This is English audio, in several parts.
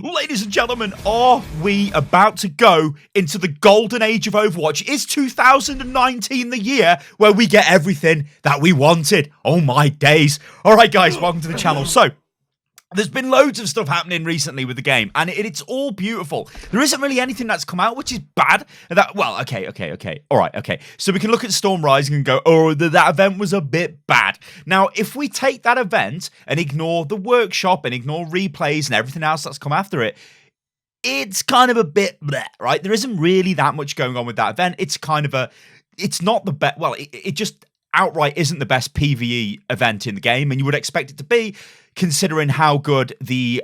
Ladies and gentlemen, are we about to go into the golden age of Overwatch? Is 2019 the year where we get everything that we wanted? Oh my days. All right, guys, welcome to the channel. So, there's been loads of stuff happening recently with the game, and it's all beautiful. There isn't really anything that's come out, which is bad. Well, okay. All right, okay. So we can look at Storm Rising and go, oh, that event was a bit bad. Now, if we take that event and ignore the workshop and ignore replays and everything else that's come after it, it's kind of a bit bleh, right? There isn't really that much going on with that event. It's kind of it's not the best, well, it just outright isn't the best PvE event in the game, and you would expect it to be, considering how good the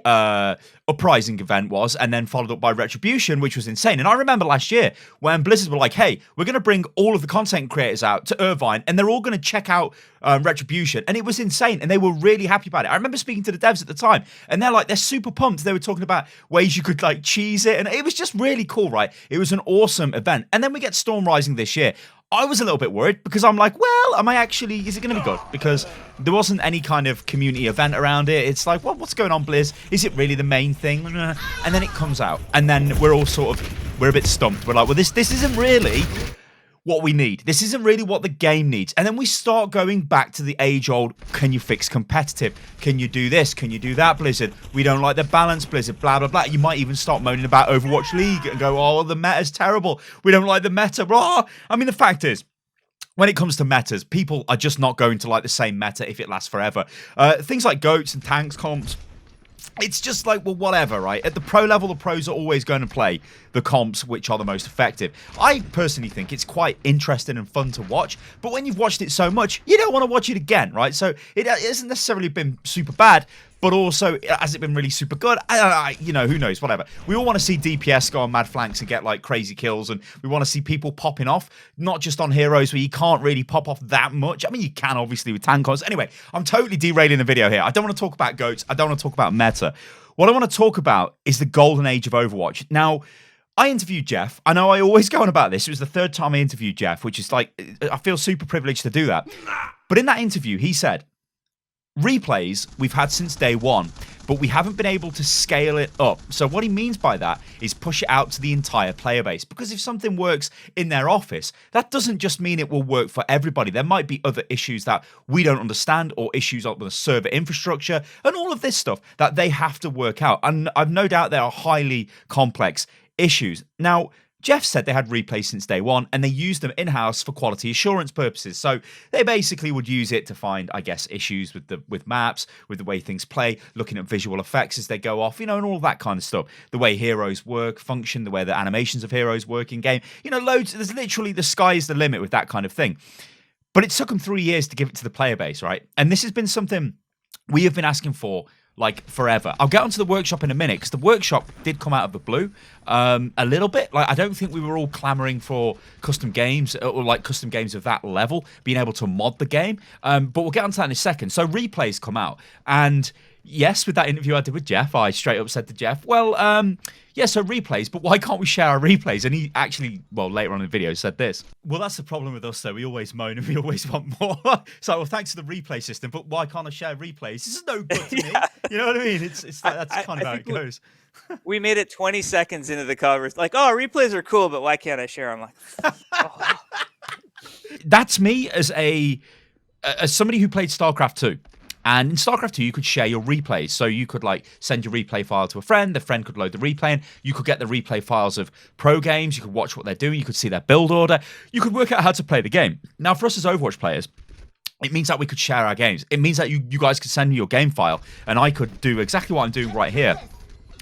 Uprising event was, and then followed up by Retribution, which was insane. And I remember last year when Blizzard were like, hey, we're going to bring all of the content creators out to Irvine, and they're all going to check out Retribution, and it was insane, and they were really happy about it. I remember speaking to the devs at the time, and they're super pumped. They were talking about ways you could like cheese it, and it was just really cool, right? It was an awesome event. And then we get Storm Rising this year. I was a little bit worried because I'm like, well, is it going to be good? Because there wasn't any kind of community event around it. It's like, what's going on, Blizz? Is it really the main thing? And then it comes out, and then we're all we're a bit stumped. We're like, well, this isn't really what we need. This isn't really what the game needs. And then we start going back to the age-old, can you fix competitive? Can you do this? Can you do that, Blizzard? We don't like the balance, Blizzard, blah, blah, blah. You might even start moaning about Overwatch League and go, oh, the meta's terrible. We don't like the meta, blah. I mean, the fact is, when it comes to metas, people are just not going to like the same meta if it lasts forever. Things like goats and tanks comps, it's just like, well, whatever, right? At the pro level, the pros are always going to play the comps which are the most effective. I personally think it's quite interesting and fun to watch, but when you've watched it so much, you don't want to watch it again, right? So it hasn't necessarily been super bad, but also, has it been really super good? You know, who knows, whatever. We all want to see DPS go on mad flanks and get like crazy kills, and we want to see people popping off, not just on heroes where you can't really pop off that much. I mean, you can obviously with tank cons. Anyway, I'm totally derailing the video here. I don't want to talk about goats. I don't want to talk about meta. What I want to talk about is the golden age of Overwatch. Now, I interviewed Jeff. I know I always go on about this. It was the third time I interviewed Jeff, which is like, I feel super privileged to do that. But in that interview, he said, replays we've had since day one, but we haven't been able to scale it up. So what he means by that is push it out to the entire player base, because if something works in their office, that doesn't just mean it will work for everybody. There might be other issues that we don't understand, or issues with the server infrastructure and all of this stuff that they have to work out, and I've no doubt there are highly complex issues. Now, Jeff said they had replays since day one, and they used them in-house for quality assurance purposes. So they basically would use it to find, I guess, issues with maps, with the way things play, looking at visual effects as they go off, you know, and all that kind of stuff. The way heroes work, function, the way the animations of heroes work in game. You know, loads. There's literally, the sky is the limit with that kind of thing. But it took them 3 years to give it to the player base, right? And this has been something we have been asking for like forever. I'll get onto the workshop in a minute, because the workshop did come out of the blue a little bit. Like, I don't think we were all clamoring for custom games, or like custom games of that level, being able to mod the game. But we'll get onto that in a second. So replays come out, and yes, with that interview I did with Jeff, I straight up said to Jeff, well, yeah, so replays, but why can't we share our replays? And he actually, well, later on in the video said this. Well, that's the problem with us, though. We always moan and we always want more. So, well, thanks to the replay system, but why can't I share replays? This is no good to me. You know what I mean? It's like, that's kind of how it goes. We made it 20 seconds into the cover. It's like, oh, replays are cool, but why can't I share them? Like, oh. That's me as somebody who played StarCraft 2. And in StarCraft 2, you could share your replays. So you could like send your replay file to a friend. The friend could load the replay in. You could get the replay files of pro games. You could watch what they're doing. You could see their build order. You could work out how to play the game. Now, for us as Overwatch players, it means that we could share our games. It means that you guys could send me your game file, and I could do exactly what I'm doing right here,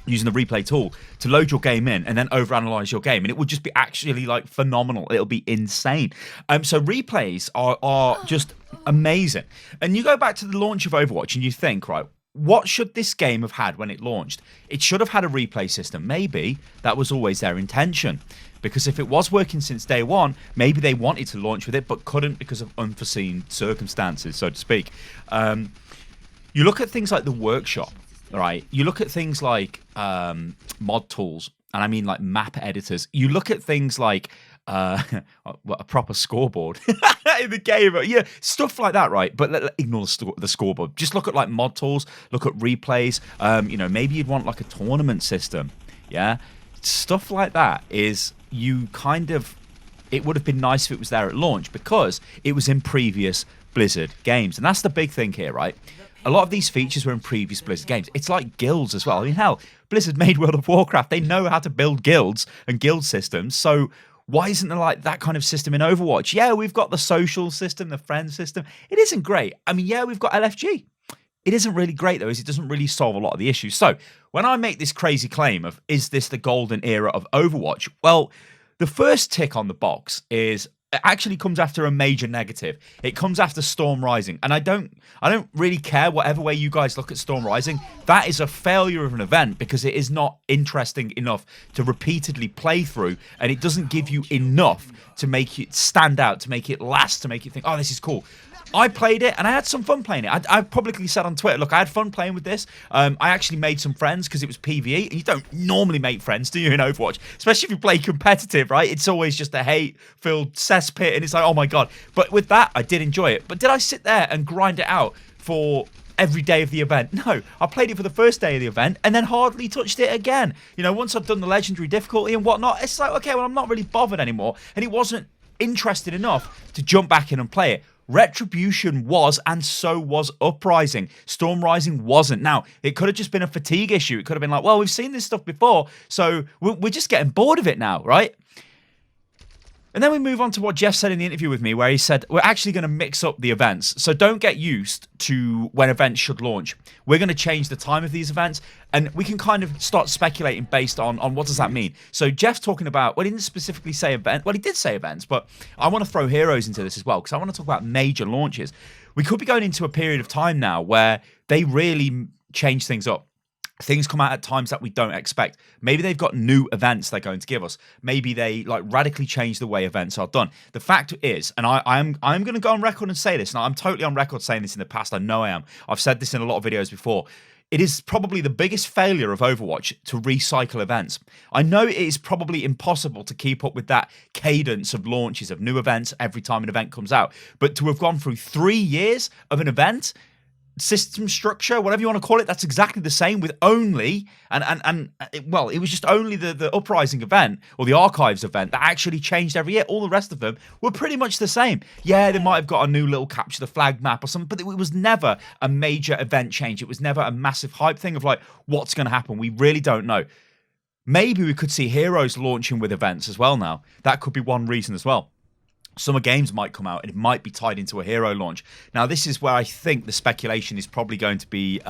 using the replay tool to load your game in and then overanalyze your game, and it would just be actually like phenomenal. It'll be insane. So replays are just amazing. And you go back to the launch of Overwatch and you think, right, what should this game have had when it launched? It should have had a replay system. Maybe that was always their intention, because if it was working since day one, maybe they wanted to launch with it but couldn't because of unforeseen circumstances, so to speak. You look at things like the workshop, right? You look at things like mod tools and I mean like map editors. You look at things like a proper scoreboard in the game, yeah, stuff like that, right? But ignore the scoreboard. Just look at like mod tools, look at replays. Maybe you'd want like a tournament system, yeah, stuff like that. Is you kind of, it would have been nice if it was there at launch because it was in previous Blizzard games, and that's the big thing here, right? A lot of these features were in previous Blizzard games. It's like guilds as well. I mean, hell, Blizzard made World of Warcraft. They know how to build guilds and guild systems. So why isn't there like that kind of system in Overwatch? Yeah, we've got the social system, the friend system. It isn't great. I mean, yeah, we've got LFG. It isn't really great, though, as it doesn't really solve a lot of the issues. So when I make this crazy claim of, is this the golden era of Overwatch? Well, the first tick on the box is, it actually comes after a major negative. It comes after Storm Rising. And I don't really care whatever way you guys look at Storm Rising. That is a failure of an event because it is not interesting enough to repeatedly play through, and it doesn't give you enough to make it stand out, to make it last, to make you think, oh, this is cool. I played it and I had some fun playing it. I publicly said on Twitter, look, I had fun playing with this. I actually made some friends because it was PvE, and you don't normally make friends, do you, in Overwatch? Especially if you play competitive, right? It's always just a hate-filled cesspit, and it's like, oh my god. But with that, I did enjoy it. But did I sit there and grind it out for every day of the event? No, I played it for the first day of the event and then hardly touched it again. Once I've done the legendary difficulty and whatnot, it's like, okay, well, I'm not really bothered anymore, and it wasn't interested enough to jump back in and play it. Retribution was, and so was Uprising. Storm Rising wasn't. Now, it could have just been a fatigue issue. It could have been like, well, we've seen this stuff before, so we're just getting bored of it now, right? And then we move on to what Jeff said in the interview with me, where he said, we're actually going to mix up the events. So don't get used to when events should launch. We're going to change the time of these events, and we can kind of start speculating based on what does that mean. So Jeff's talking about, well, he didn't specifically say event. Well, he did say events, but I want to throw heroes into this as well, because I want to talk about major launches. We could be going into a period of time now where they really change things up. Things come out at times that we don't expect. Maybe they've got new events they're going to give us. Maybe they like radically change the way events are done. The fact is, and I'm going to go on record and say this, and I'm totally on record saying this in the past. I know I am. I've said this in a lot of videos before. It is probably the biggest failure of Overwatch to recycle events. I know it is probably impossible to keep up with that cadence of launches of new events every time an event comes out, but to have gone through 3 years of an event, system structure, whatever you want to call it, that's exactly the same with only it was just only the Uprising event or the Archives event that actually changed every year. All the rest of them were pretty much the same. Yeah, they might have got a new little capture the flag map or something, but it was never a major event change. It was never a massive hype thing of like, what's going to happen? We really don't know. Maybe we could see heroes launching with events as well now. That could be one reason as well. Summer Games might come out and it might be tied into a hero launch. Now, this is where I think the speculation is probably going to be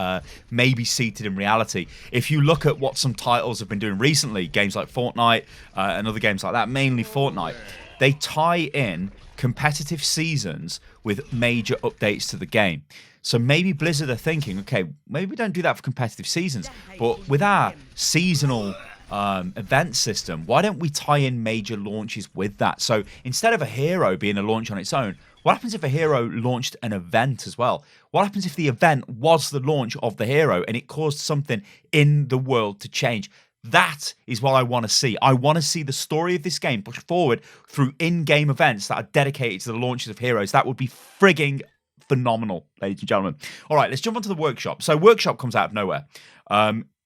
maybe seated in reality. If you look at what some titles have been doing recently, games like Fortnite and other games like that, mainly Fortnite, they tie in competitive seasons with major updates to the game. So maybe Blizzard are thinking, okay, maybe we don't do that for competitive seasons, but with our seasonal event system, why don't we tie in major launches with that? So instead of a hero being a launch on its own, what happens if a hero launched an event as well? What happens if the event was the launch of the hero and it caused something in the world to change? That is what I want to see. I want to see the story of this game pushed forward through in-game events that are dedicated to the launches of heroes. That would be frigging phenomenal, ladies and gentlemen. All right, let's jump onto the workshop. So workshop comes out of nowhere.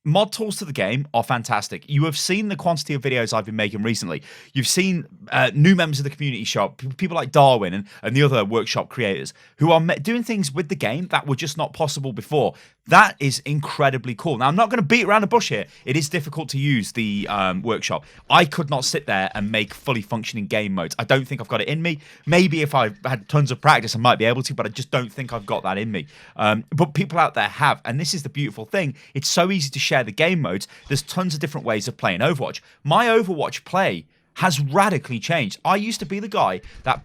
Mod tools to the game are fantastic. You have seen the quantity of videos I've been making recently. You've seen new members of the community shop, people like Darwin and the other workshop creators who are doing things with the game that were just not possible before. That is incredibly cool. Now, I'm not going to beat around the bush here. It is difficult to use the workshop. I could not sit there and make fully functioning game modes. I don't think I've got it in me. Maybe if I had tons of practice, I might be able to, but I just don't think I've got that in me. But people out there have, and this is the beautiful thing. It's so easy to share the game modes. There's tons of different ways of playing Overwatch. My Overwatch play has radically changed. I used to be the guy that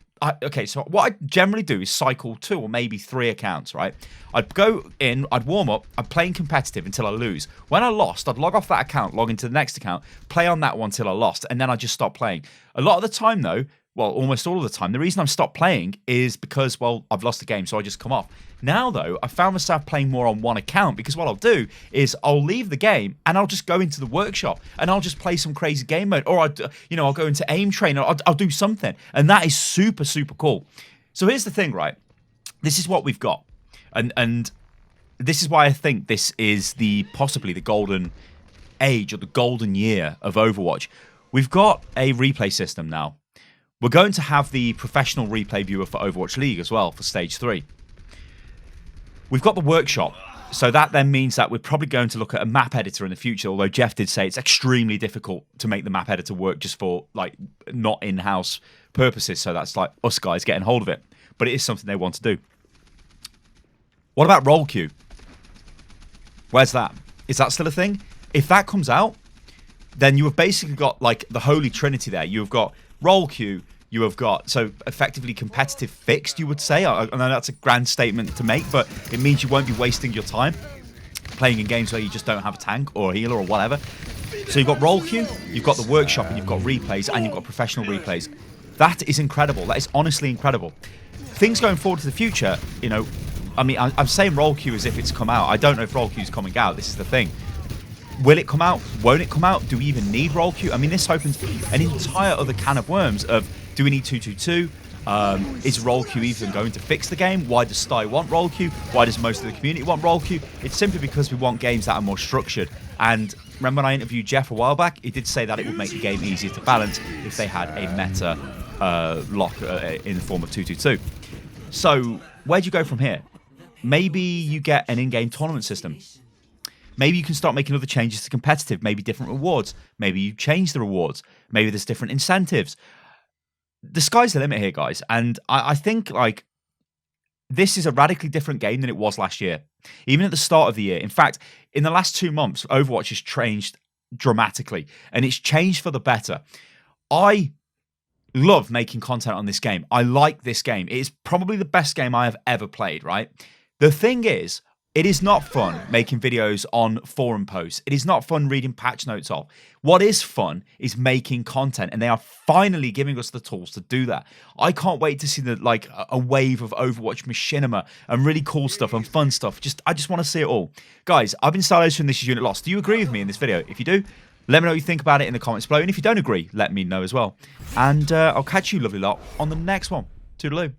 so what I generally do is cycle 2 or maybe 3 accounts, right? I'd go in, I'd warm up, I'd play in competitive until I lose. When I lost, I'd log off that account, log into the next account, play on that one till I lost, and then I'd just stop playing. A lot of the time, though, well, almost all of the time. The reason I've stopped playing is because, well, I've lost the game, so I just come off. Now, though, I found myself playing more on one account because what I'll do is I'll leave the game and I'll just go into the workshop and I'll just play some crazy game mode, or I'll go into aim train, or I'll do something, and that is super, super cool. So here's the thing, right? This is what we've got, and this is why I think this is possibly the golden age or the golden year of Overwatch. We've got a replay system now. We're going to have the professional replay viewer for Overwatch League as well for Stage 3. We've got the workshop, so that then means that we're probably going to look at a map editor in the future, although Jeff did say it's extremely difficult to make the map editor work just for, like, not in-house purposes, so that's like us guys getting hold of it. But it is something they want to do. What about roll queue? Where's that? Is that still a thing? If that comes out, then you have basically got, like, the holy trinity there. You've got roll queue, you have got, so effectively competitive fixed, you would say. I know that's a grand statement to make, but it means you won't be wasting your time playing in games where you just don't have a tank or a healer or whatever. So you've got roll queue, you've got the workshop, and you've got replays, and you've got professional replays. That is incredible. That is honestly incredible. Things going forward to the future, you know, I mean, I'm saying roll queue as if it's come out. I don't know if roll queue is coming out. This is the thing. Will it come out? Won't it come out? Do we even need roll queue? I mean, this opens an entire other can of worms of, do we need 222? Is roll queue even going to fix the game? Why does Sty want roll queue? Why does most of the community want roll queue? It's simply because we want games that are more structured. And remember when I interviewed Jeff a while back? He did say that it would make the game easier to balance if they had a meta lock in the form of 222. So where do you go from here? Maybe you get an in-game tournament system. Maybe you can start making other changes to competitive, maybe different rewards. Maybe you change the rewards. Maybe there's different incentives. The sky's the limit here, guys. And I think, like, this is a radically different game than it was last year. Even at the start of the year. In fact, in the last 2 months, Overwatch has changed dramatically. And it's changed for the better. I love making content on this game. I like this game. It is probably the best game I have ever played, right? The thing is, it is not fun making videos on forum posts. It is not fun reading patch notes off. What is fun is making content, and they are finally giving us the tools to do that. I can't wait to see a wave of Overwatch machinima and really cool stuff and fun stuff. I just want to see it all. Guys, I've been Stylosa from This Is Unit Lost. Do you agree with me in this video? If you do, let me know what you think about it in the comments below. And if you don't agree, let me know as well. And I'll catch you, lovely lot, on the next one. Toodaloo.